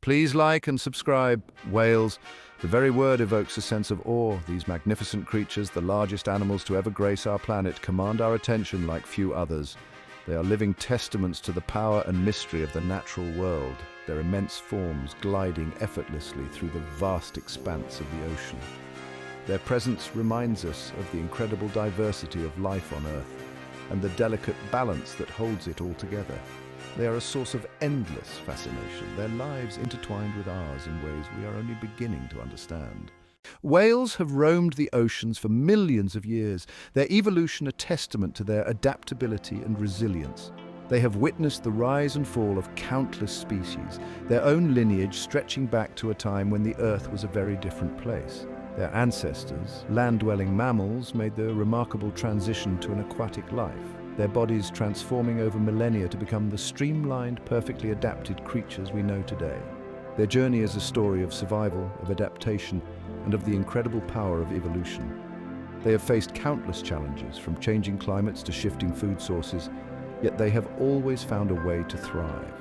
Please like and subscribe. Whales. The very word evokes a sense of awe. These magnificent creatures, the largest animals to ever grace our planet, command our attention like few others. They are living testaments to the power and mystery of the natural world, their immense forms gliding effortlessly through the vast expanse of the ocean. Their presence reminds us of the incredible diversity of life on Earth and the delicate balance that holds it all together. They are a source of endless fascination, their lives intertwined with ours in ways we are only beginning to understand. Whales have roamed the oceans for millions of years, their evolution a testament to their adaptability and resilience. They have witnessed the rise and fall of countless species, their own lineage stretching back to a time when the Earth was a very different place. Their ancestors, land-dwelling mammals, made the remarkable transition to an aquatic life, their bodies transforming over millennia to become the streamlined, perfectly adapted creatures we know today. Their journey is a story of survival, of adaptation, and of the incredible power of evolution. They have faced countless challenges, from changing climates to shifting food sources, yet they have always found a way to thrive.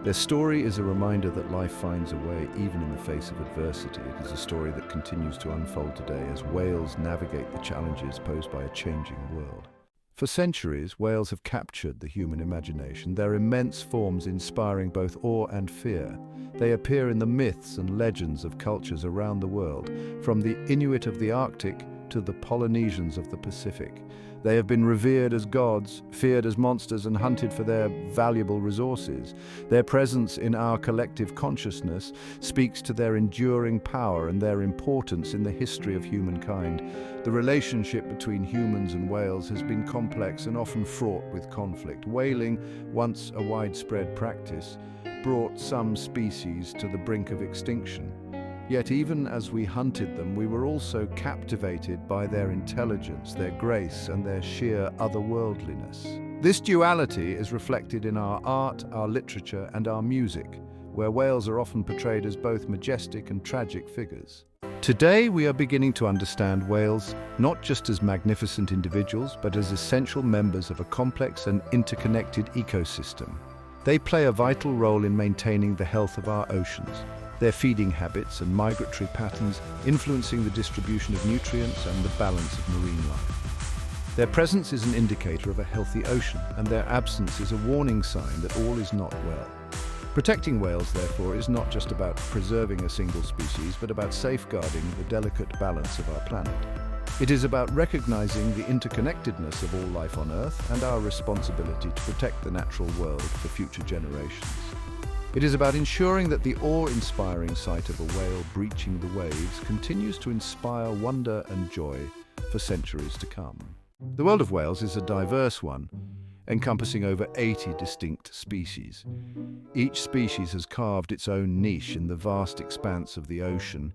Their story is a reminder that life finds a way even in the face of adversity. It is a story that continues to unfold today as whales navigate the challenges posed by a changing world. For centuries, whales have captured the human imagination, their immense forms inspiring both awe and fear. They appear in the myths and legends of cultures around the world, from the Inuit of the Arctic to the Polynesians of the Pacific. They have been revered as gods, feared as monsters, and hunted for their valuable resources. Their presence in our collective consciousness speaks to their enduring power and their importance in the history of humankind. The relationship between humans and whales has been complex and often fraught with conflict. Whaling, once a widespread practice, brought some species to the brink of extinction. Yet even as we hunted them, we were also captivated by their intelligence, their grace, and their sheer otherworldliness. This duality is reflected in our art, our literature, and our music, where whales are often portrayed as both majestic and tragic figures. Today, we are beginning to understand whales not just as magnificent individuals, but as essential members of a complex and interconnected ecosystem. They play a vital role in maintaining the health of our oceans, their feeding habits and migratory patterns influencing the distribution of nutrients and the balance of marine life. Their presence is an indicator of a healthy ocean, and their absence is a warning sign that all is not well. Protecting whales, therefore, is not just about preserving a single species, but about safeguarding the delicate balance of our planet. It is about recognizing the interconnectedness of all life on Earth and our responsibility to protect the natural world for future generations. It is about ensuring that the awe-inspiring sight of a whale breaching the waves continues to inspire wonder and joy for centuries to come. The world of whales is a diverse one, encompassing over 80 distinct species. Each species has carved its own niche in the vast expanse of the ocean,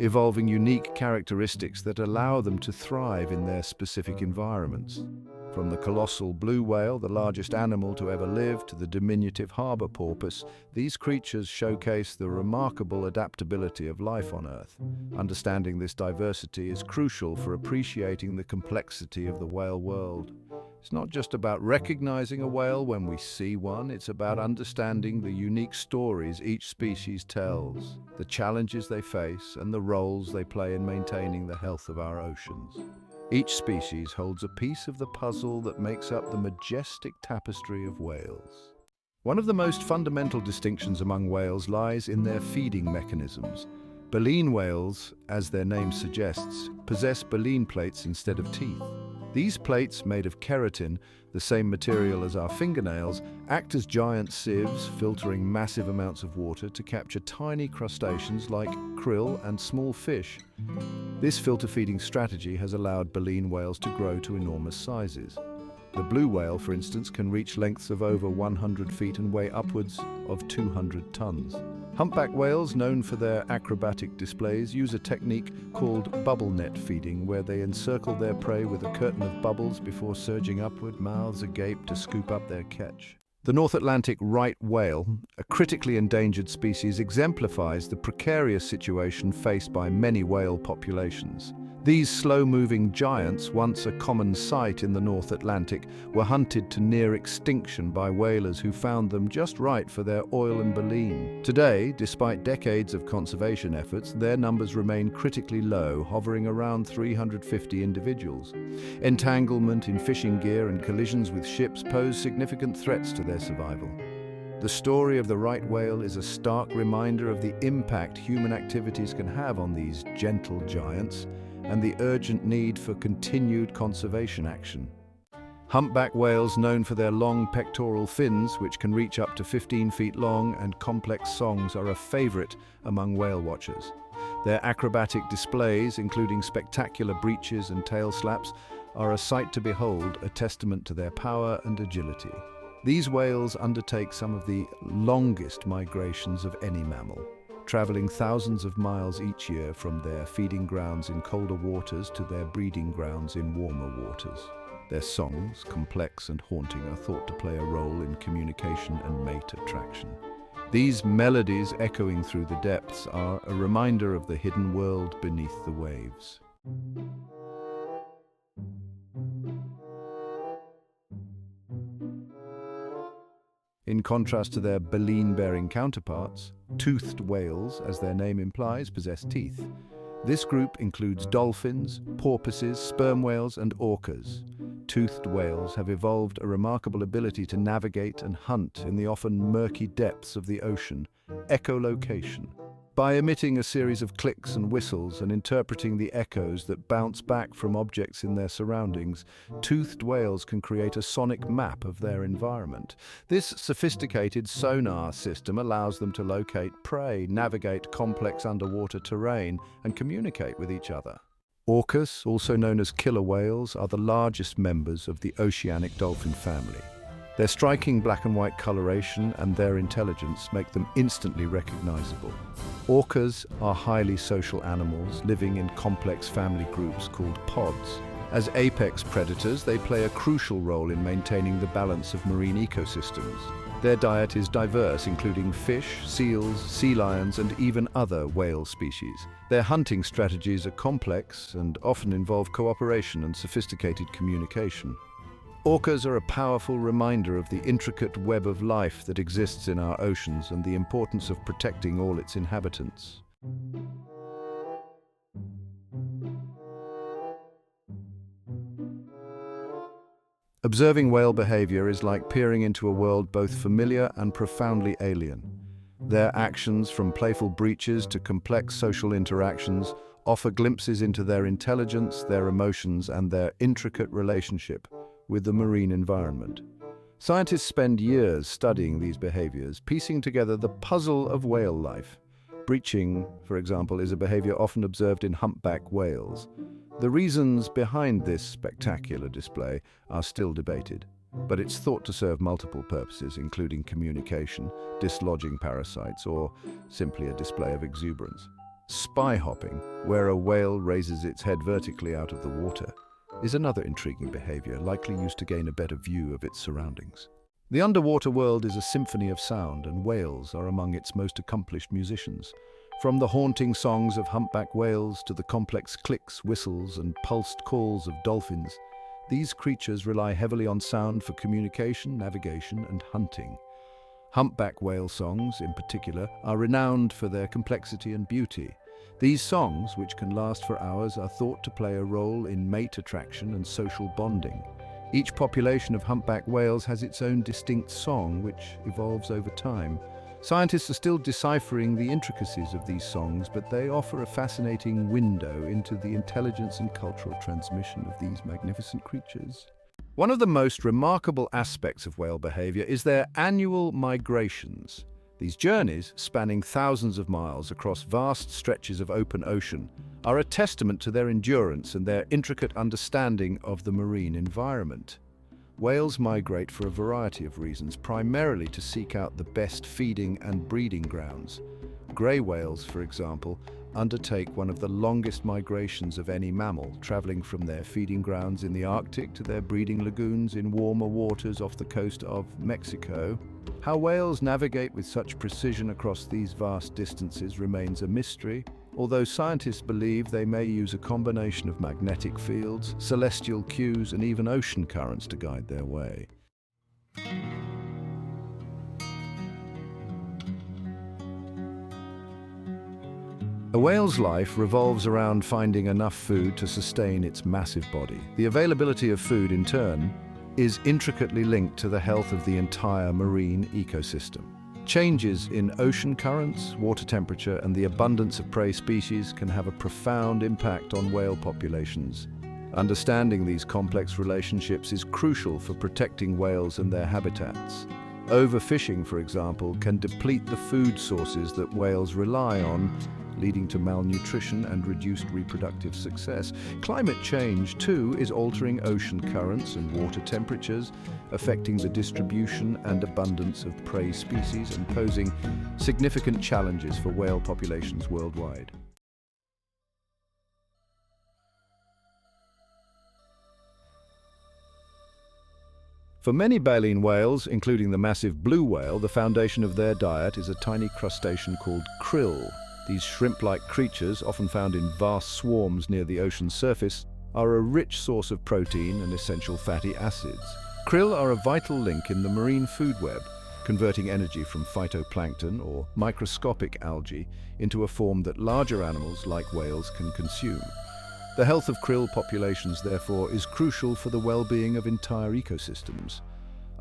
evolving unique characteristics that allow them to thrive in their specific environments. From the colossal blue whale, the largest animal to ever live, to the diminutive harbor porpoise, these creatures showcase the remarkable adaptability of life on Earth. Understanding this diversity is crucial for appreciating the complexity of the whale world. It's not just about recognizing a whale when we see one, it's about understanding the unique stories each species tells, the challenges they face, and the roles they play in maintaining the health of our oceans. Each species holds a piece of the puzzle that makes up the majestic tapestry of whales. One of the most fundamental distinctions among whales lies in their feeding mechanisms. Baleen whales, as their name suggests, possess baleen plates instead of teeth. These plates, made of keratin, the same material as our fingernails, act as giant sieves, filtering massive amounts of water to capture tiny crustaceans like krill and small fish. This filter-feeding strategy has allowed baleen whales to grow to enormous sizes. The blue whale, for instance, can reach lengths of over 100 feet and weigh upwards of 200 tons. Humpback whales, known for their acrobatic displays, use a technique called bubble net feeding, where they encircle their prey with a curtain of bubbles before surging upward, mouths agape to scoop up their catch. The North Atlantic right whale, a critically endangered species, exemplifies the precarious situation faced by many whale populations. These slow-moving giants, once a common sight in the North Atlantic, were hunted to near extinction by whalers who found them just right for their oil and baleen. Today, despite decades of conservation efforts, their numbers remain critically low, hovering around 350 individuals. Entanglement in fishing gear and collisions with ships pose significant threats to their survival. The story of the right whale is a stark reminder of the impact human activities can have on these gentle giants, and the urgent need for continued conservation action. Humpback whales, known for their long pectoral fins, which can reach up to 15 feet long, and complex songs, are a favorite among whale watchers. Their acrobatic displays, including spectacular breaches and tail slaps, are a sight to behold, a testament to their power and agility. These whales undertake some of the longest migrations of any mammal, traveling thousands of miles each year from their feeding grounds in colder waters to their breeding grounds in warmer waters. Their songs, complex and haunting, are thought to play a role in communication and mate attraction. These melodies, echoing through the depths, are a reminder of the hidden world beneath the waves. In contrast to their baleen-bearing counterparts, toothed whales, as their name implies, possess teeth. This group includes dolphins, porpoises, sperm whales, and orcas. Toothed whales have evolved a remarkable ability to navigate and hunt in the often murky depths of the ocean, echolocation. By emitting a series of clicks and whistles and interpreting the echoes that bounce back from objects in their surroundings, toothed whales can create a sonic map of their environment. This sophisticated sonar system allows them to locate prey, navigate complex underwater terrain, and communicate with each other. Orcas, also known as killer whales, are the largest members of the oceanic dolphin family. Their striking black and white coloration and their intelligence make them instantly recognizable. Orcas are highly social animals living in complex family groups called pods. As apex predators, they play a crucial role in maintaining the balance of marine ecosystems. Their diet is diverse, including fish, seals, sea lions, and even other whale species. Their hunting strategies are complex and often involve cooperation and sophisticated communication. Orcas are a powerful reminder of the intricate web of life that exists in our oceans and the importance of protecting all its inhabitants. Observing whale behavior is like peering into a world both familiar and profoundly alien. Their actions, from playful breaches to complex social interactions, offer glimpses into their intelligence, their emotions, and their intricate relationship with the marine environment. Scientists spend years studying these behaviors, piecing together the puzzle of whale life. Breaching, for example, is a behavior often observed in humpback whales. The reasons behind this spectacular display are still debated, but it's thought to serve multiple purposes, including communication, dislodging parasites, or simply a display of exuberance. Spy hopping, where a whale raises its head vertically out of the water, is another intriguing behavior, likely used to gain a better view of its surroundings. The underwater world is a symphony of sound, and whales are among its most accomplished musicians. From the haunting songs of humpback whales to the complex clicks, whistles, and pulsed calls of dolphins, these creatures rely heavily on sound for communication, navigation, and hunting. Humpback whale songs, in particular, are renowned for their complexity and beauty. These songs, which can last for hours, are thought to play a role in mate attraction and social bonding. Each population of humpback whales has its own distinct song, which evolves over time. Scientists are still deciphering the intricacies of these songs, but they offer a fascinating window into the intelligence and cultural transmission of these magnificent creatures. One of the most remarkable aspects of whale behavior is their annual migrations. These journeys, spanning thousands of miles across vast stretches of open ocean, are a testament to their endurance and their intricate understanding of the marine environment. Whales migrate for a variety of reasons, primarily to seek out the best feeding and breeding grounds. Grey whales, for example, undertake one of the longest migrations of any mammal, traveling from their feeding grounds in the Arctic to their breeding lagoons in warmer waters off the coast of Mexico. How whales navigate with such precision across these vast distances remains a mystery, although scientists believe they may use a combination of magnetic fields, celestial cues, and even ocean currents to guide their way. A whale's life revolves around finding enough food to sustain its massive body. The availability of food, in turn, is intricately linked to the health of the entire marine ecosystem. Changes in ocean currents, water temperature, and the abundance of prey species can have a profound impact on whale populations. Understanding these complex relationships is crucial for protecting whales and their habitats. Overfishing, for example, can deplete the food sources that whales rely on, leading to malnutrition and reduced reproductive success. Climate change, too, is altering ocean currents and water temperatures, affecting the distribution and abundance of prey species and posing significant challenges for whale populations worldwide. For many baleen whales, including the massive blue whale, the foundation of their diet is a tiny crustacean called krill. These shrimp-like creatures, often found in vast swarms near the ocean's surface, are a rich source of protein and essential fatty acids. Krill are a vital link in the marine food web, converting energy from phytoplankton or microscopic algae into a form that larger animals like whales can consume. The health of krill populations, therefore, is crucial for the well-being of entire ecosystems.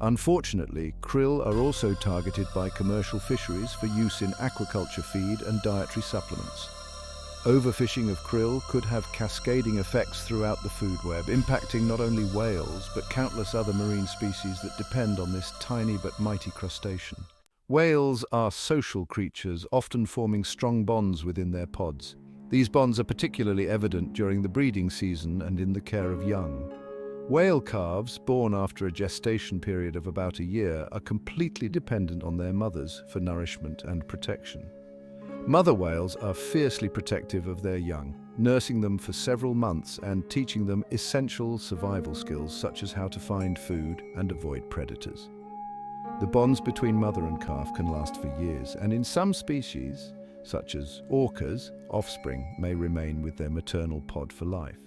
Unfortunately, krill are also targeted by commercial fisheries for use in aquaculture feed and dietary supplements. Overfishing of krill could have cascading effects throughout the food web, impacting not only whales but countless other marine species that depend on this tiny but mighty crustacean. Whales are social creatures, often forming strong bonds within their pods. These bonds are particularly evident during the breeding season and in the care of young. Whale calves, born after a gestation period of about a year, are completely dependent on their mothers for nourishment and protection. Mother whales are fiercely protective of their young, nursing them for several months and teaching them essential survival skills such as how to find food and avoid predators. The bonds between mother and calf can last for years, and in some species, such as orcas, offspring may remain with their maternal pod for life.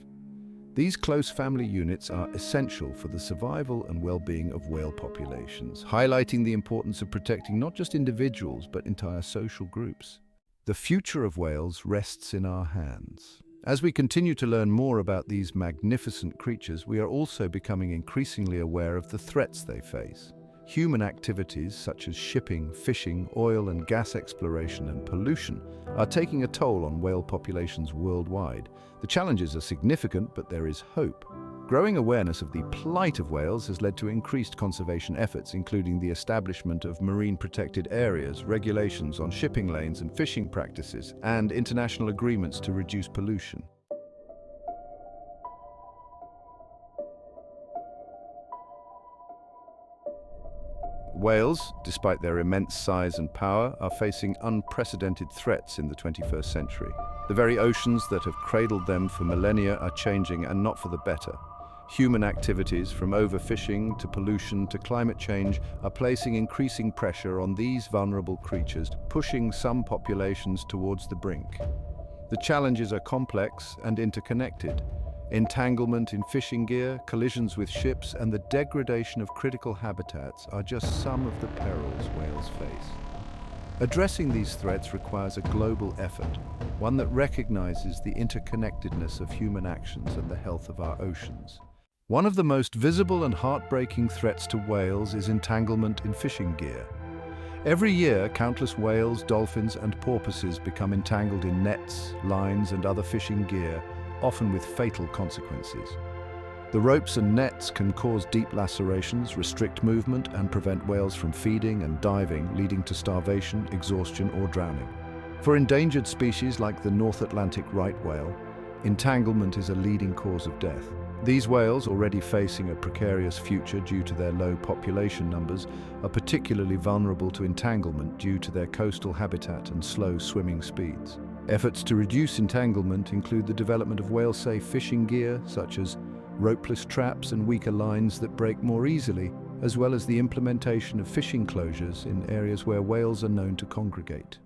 These close family units are essential for the survival and well-being of whale populations, highlighting the importance of protecting not just individuals but entire social groups. The future of whales rests in our hands. As we continue to learn more about these magnificent creatures, we are also becoming increasingly aware of the threats they face. Human activities such as shipping, fishing, oil and gas exploration and pollution are taking a toll on whale populations worldwide. The challenges are significant, but there is hope. Growing awareness of the plight of whales has led to increased conservation efforts, including the establishment of marine protected areas, regulations on shipping lanes and fishing practices, and international agreements to reduce pollution. Whales, despite their immense size and power, are facing unprecedented threats in the 21st century. The very oceans that have cradled them for millennia are changing, and not for the better. Human activities, from overfishing to pollution to climate change, are placing increasing pressure on these vulnerable creatures, pushing some populations towards the brink. The challenges are complex and interconnected. Entanglement in fishing gear, collisions with ships, and the degradation of critical habitats are just some of the perils whales face. Addressing these threats requires a global effort, one that recognizes the interconnectedness of human actions and the health of our oceans. One of the most visible and heartbreaking threats to whales is entanglement in fishing gear. Every year, countless whales, dolphins, and porpoises become entangled in nets, lines, and other fishing gear, often with fatal consequences. The ropes and nets can cause deep lacerations, restrict movement, and prevent whales from feeding and diving, leading to starvation, exhaustion, or drowning. For endangered species like the North Atlantic right whale, entanglement is a leading cause of death. These whales, already facing a precarious future due to their low population numbers, are particularly vulnerable to entanglement due to their coastal habitat and slow swimming speeds. Efforts to reduce entanglement include the development of whale-safe fishing gear, such as ropeless traps and weaker lines that break more easily, as well as the implementation of fishing closures in areas where whales are known to congregate.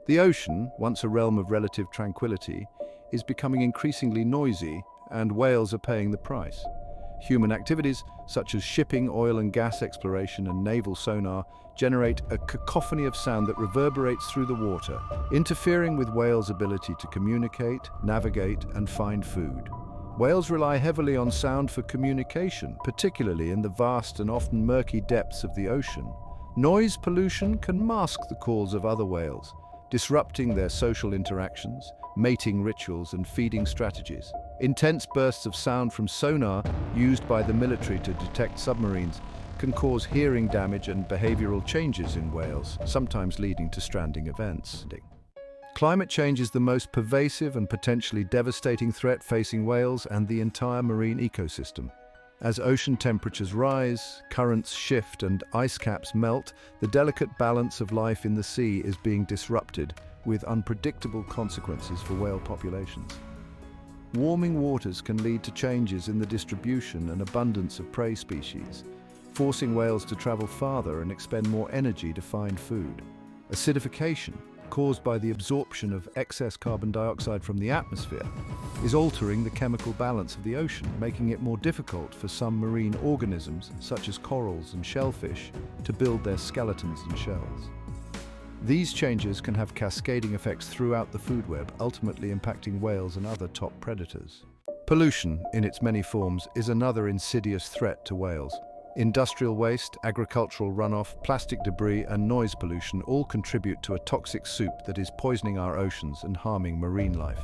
The ocean, once a realm of relative tranquility, is becoming increasingly noisy, and whales are paying the price. Human activities, such as shipping, oil and gas exploration, and naval sonar, generate a cacophony of sound that reverberates through the water, interfering with whales' ability to communicate, navigate, and find food. Whales rely heavily on sound for communication, particularly in the vast and often murky depths of the ocean. Noise pollution can mask the calls of other whales, disrupting their social interactions, mating rituals, and feeding strategies. Intense bursts of sound from sonar, used by the military to detect submarines, can cause hearing damage and behavioral changes in whales, sometimes leading to stranding events. Climate change is the most pervasive and potentially devastating threat facing whales and the entire marine ecosystem. As ocean temperatures rise, currents shift, and ice caps melt, the delicate balance of life in the sea is being disrupted, with unpredictable consequences for whale populations. Warming waters can lead to changes in the distribution and abundance of prey species, forcing whales to travel farther and expend more energy to find food. Acidification, caused by the absorption of excess carbon dioxide from the atmosphere, is altering the chemical balance of the ocean, making it more difficult for some marine organisms, such as corals and shellfish, to build their skeletons and shells. These changes can have cascading effects throughout the food web, ultimately impacting whales and other top predators. Pollution, in its many forms, is another insidious threat to whales. Industrial waste, agricultural runoff, plastic debris, and noise pollution all contribute to a toxic soup that is poisoning our oceans and harming marine life.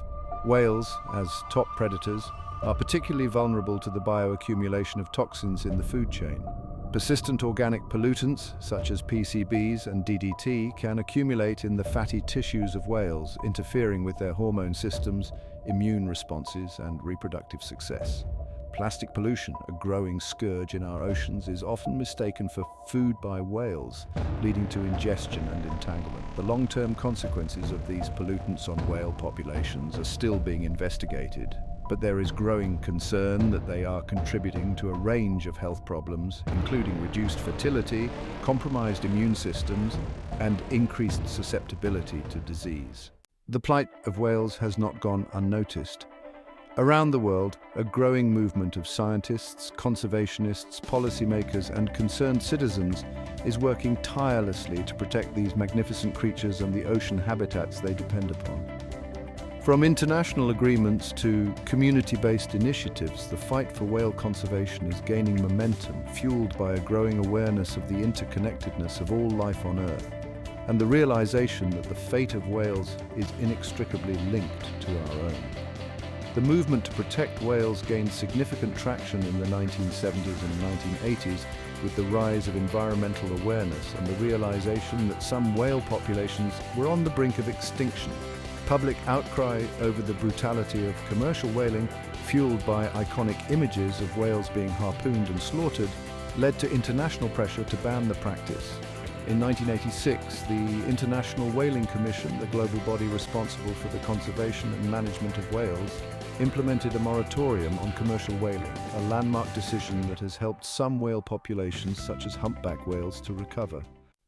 Whales, as top predators, are particularly vulnerable to the bioaccumulation of toxins in the food chain. Persistent organic pollutants, such as PCBs and DDT, can accumulate in the fatty tissues of whales, interfering with their hormone systems, immune responses, and reproductive success. Plastic pollution, a growing scourge in our oceans, is often mistaken for food by whales, leading to ingestion and entanglement. The long-term consequences of these pollutants on whale populations are still being investigated, but there is growing concern that they are contributing to a range of health problems, including reduced fertility, compromised immune systems, and increased susceptibility to disease. The plight of whales has not gone unnoticed. Around the world, a growing movement of scientists, conservationists, policymakers, and concerned citizens is working tirelessly to protect these magnificent creatures and the ocean habitats they depend upon. From international agreements to community-based initiatives, the fight for whale conservation is gaining momentum, fueled by a growing awareness of the interconnectedness of all life on Earth, and the realization that the fate of whales is inextricably linked to our own. The movement to protect whales gained significant traction in the 1970s and 1980s with the rise of environmental awareness and the realization that some whale populations were on the brink of extinction. Public outcry over the brutality of commercial whaling, fueled by iconic images of whales being harpooned and slaughtered, led to international pressure to ban the practice. In 1986, the International Whaling Commission, the global body responsible for the conservation and management of whales, implemented a moratorium on commercial whaling, a landmark decision that has helped some whale populations, such as humpback whales, to recover.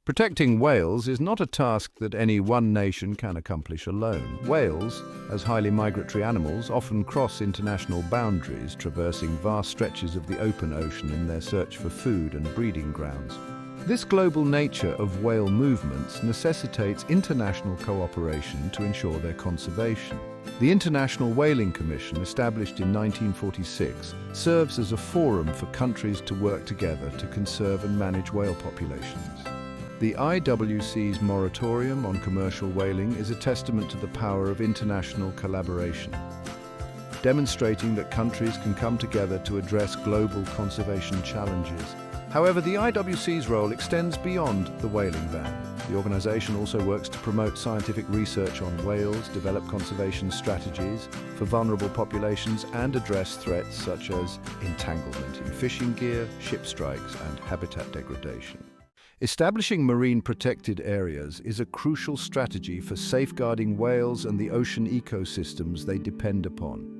Protecting whales is not a task that any one nation can accomplish alone. Whales, as highly migratory animals, often cross international boundaries, traversing vast stretches of the open ocean in their search for food and breeding grounds. This global nature of whale movements necessitates international cooperation to ensure their conservation. The International Whaling Commission, established in 1946, serves as a forum for countries to work together to conserve and manage whale populations. The IWC's moratorium on commercial whaling is a testament to the power of international collaboration, demonstrating that countries can come together to address global conservation challenges. However, the IWC's role extends beyond the whaling ban. The organization also works to promote scientific research on whales, develop conservation strategies for vulnerable populations, and address threats such as entanglement in fishing gear, ship strikes, and habitat degradation. Establishing marine protected areas is a crucial strategy for safeguarding whales and the ocean ecosystems they depend upon.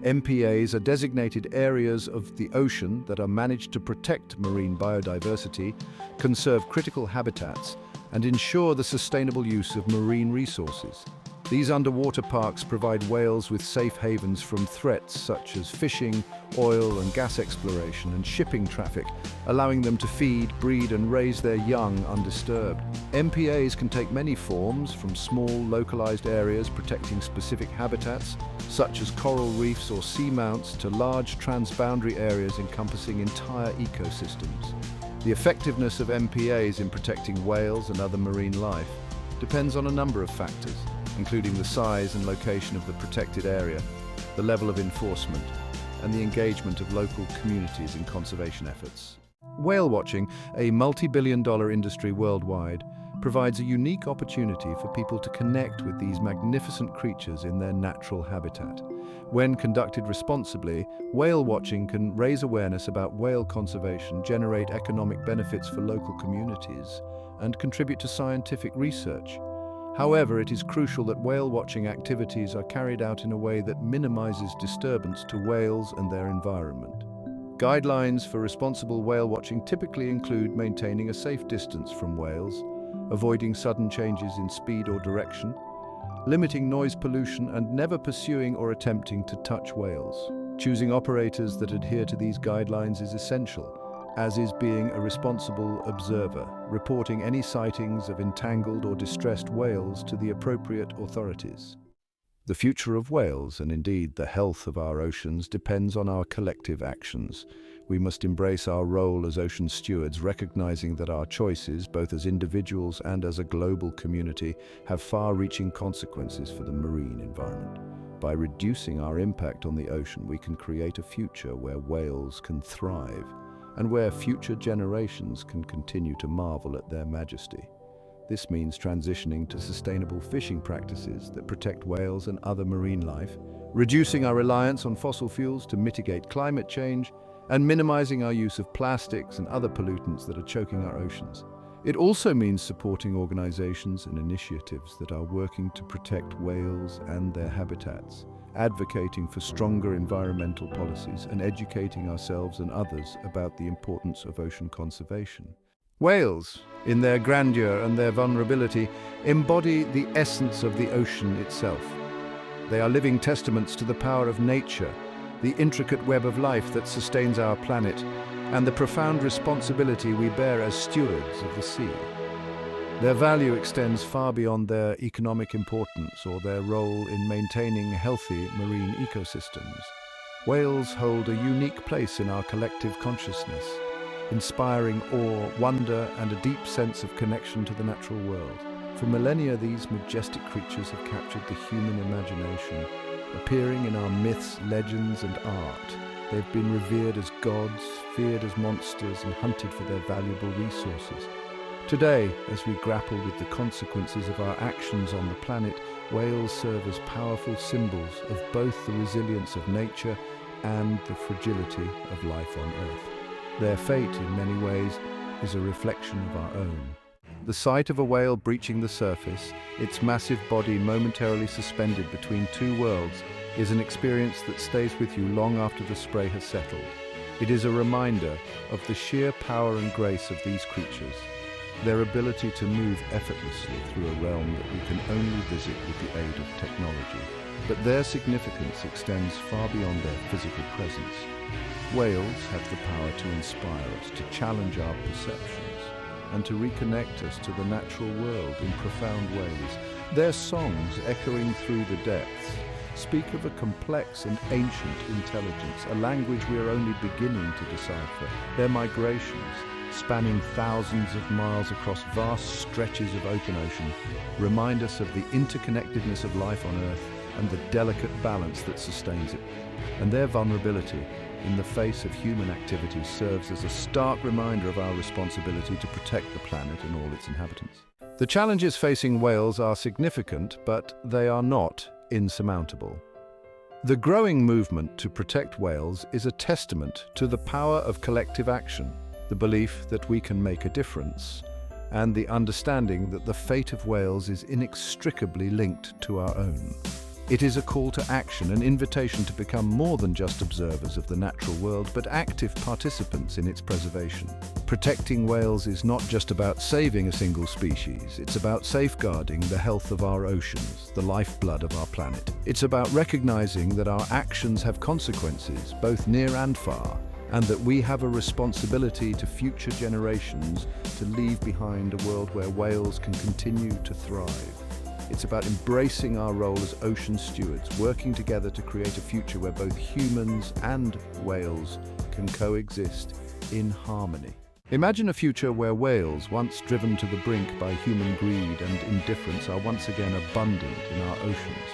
MPAs are designated areas of the ocean that are managed to protect marine biodiversity, conserve critical habitats, and ensure the sustainable use of marine resources. These underwater parks provide whales with safe havens from threats such as fishing, oil and gas exploration, and shipping traffic, allowing them to feed, breed and raise their young undisturbed. MPAs can take many forms, from small, localized areas protecting specific habitats, such as coral reefs or seamounts, to large transboundary areas encompassing entire ecosystems. The effectiveness of MPAs in protecting whales and other marine life depends on a number of factors, including the size and location of the protected area, the level of enforcement, and the engagement of local communities in conservation efforts. Whale watching, a multi-billion-dollar industry worldwide, provides a unique opportunity for people to connect with these magnificent creatures in their natural habitat. When conducted responsibly, whale watching can raise awareness about whale conservation, generate economic benefits for local communities, and contribute to scientific research. However, it is crucial that whale-watching activities are carried out in a way that minimizes disturbance to whales and their environment. Guidelines for responsible whale-watching typically include maintaining a safe distance from whales, avoiding sudden changes in speed or direction, limiting noise pollution, and never pursuing or attempting to touch whales. Choosing operators that adhere to these guidelines is essential, as is being a responsible observer, reporting any sightings of entangled or distressed whales to the appropriate authorities. The future of whales, and indeed the health of our oceans, depends on our collective actions. We must embrace our role as ocean stewards, recognizing that our choices, both as individuals and as a global community, have far-reaching consequences for the marine environment. By reducing our impact on the ocean, we can create a future where whales can thrive, and where future generations can continue to marvel at their majesty. This means transitioning to sustainable fishing practices that protect whales and other marine life, reducing our reliance on fossil fuels to mitigate climate change, and minimizing our use of plastics and other pollutants that are choking our oceans. It also means supporting organizations and initiatives that are working to protect whales and their habitats, advocating for stronger environmental policies, and educating ourselves and others about the importance of ocean conservation. Whales, in their grandeur and their vulnerability, embody the essence of the ocean itself. They are living testaments to the power of nature, the intricate web of life that sustains our planet, and the profound responsibility we bear as stewards of the sea. Their value extends far beyond their economic importance or their role in maintaining healthy marine ecosystems. Whales hold a unique place in our collective consciousness, inspiring awe, wonder, and a deep sense of connection to the natural world. For millennia, these majestic creatures have captured the human imagination, appearing in our myths, legends, and art. They've been revered as gods, feared as monsters, and hunted for their valuable resources. Today, as we grapple with the consequences of our actions on the planet, whales serve as powerful symbols of both the resilience of nature and the fragility of life on Earth. Their fate, in many ways, is a reflection of our own. The sight of a whale breaching the surface, its massive body momentarily suspended between two worlds, is an experience that stays with you long after the spray has settled. It is a reminder of the sheer power and grace of these creatures, their ability to move effortlessly through a realm that we can only visit with the aid of technology. But their significance extends far beyond their physical presence. Whales have the power to inspire us, to challenge our perceptions, and to reconnect us to the natural world in profound ways. Their songs, echoing through the depths, speak of a complex and ancient intelligence, a language we are only beginning to decipher. Their migrations, spanning thousands of miles across vast stretches of open ocean, remind us of the interconnectedness of life on Earth and the delicate balance that sustains it. And their vulnerability in the face of human activity serves as a stark reminder of our responsibility to protect the planet and all its inhabitants. The challenges facing whales are significant, but they are not insurmountable. The growing movement to protect whales is a testament to the power of collective action, the belief that we can make a difference, and the understanding that the fate of whales is inextricably linked to our own. It is a call to action, an invitation to become more than just observers of the natural world, but active participants in its preservation. Protecting whales is not just about saving a single species, it's about safeguarding the health of our oceans, the lifeblood of our planet. It's about recognizing that our actions have consequences, both near and far, and that we have a responsibility to future generations to leave behind a world where whales can continue to thrive. It's about embracing our role as ocean stewards, working together to create a future where both humans and whales can coexist in harmony. Imagine a future where whales, once driven to the brink by human greed and indifference, are once again abundant in our oceans.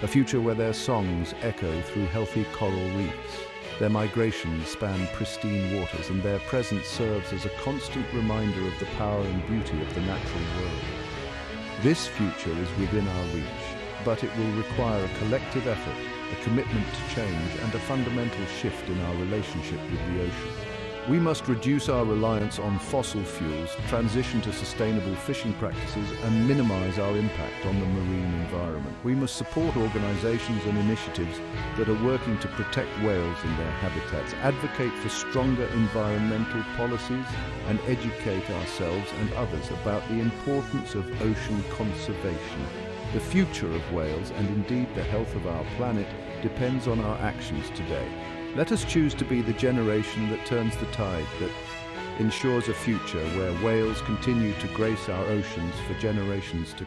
A future where their songs echo through healthy coral reefs. Their migrations span pristine waters, and their presence serves as a constant reminder of the power and beauty of the natural world. This future is within our reach, but it will require a collective effort, a commitment to change, and a fundamental shift in our relationship with the ocean. We must reduce our reliance on fossil fuels, transition to sustainable fishing practices, and minimize our impact on the marine environment. We must support organizations and initiatives that are working to protect whales in their habitats, advocate for stronger environmental policies, and educate ourselves and others about the importance of ocean conservation. The future of whales, and indeed the health of our planet, depends on our actions today. Let us choose to be the generation that turns the tide, that ensures a future where whales continue to grace our oceans for generations to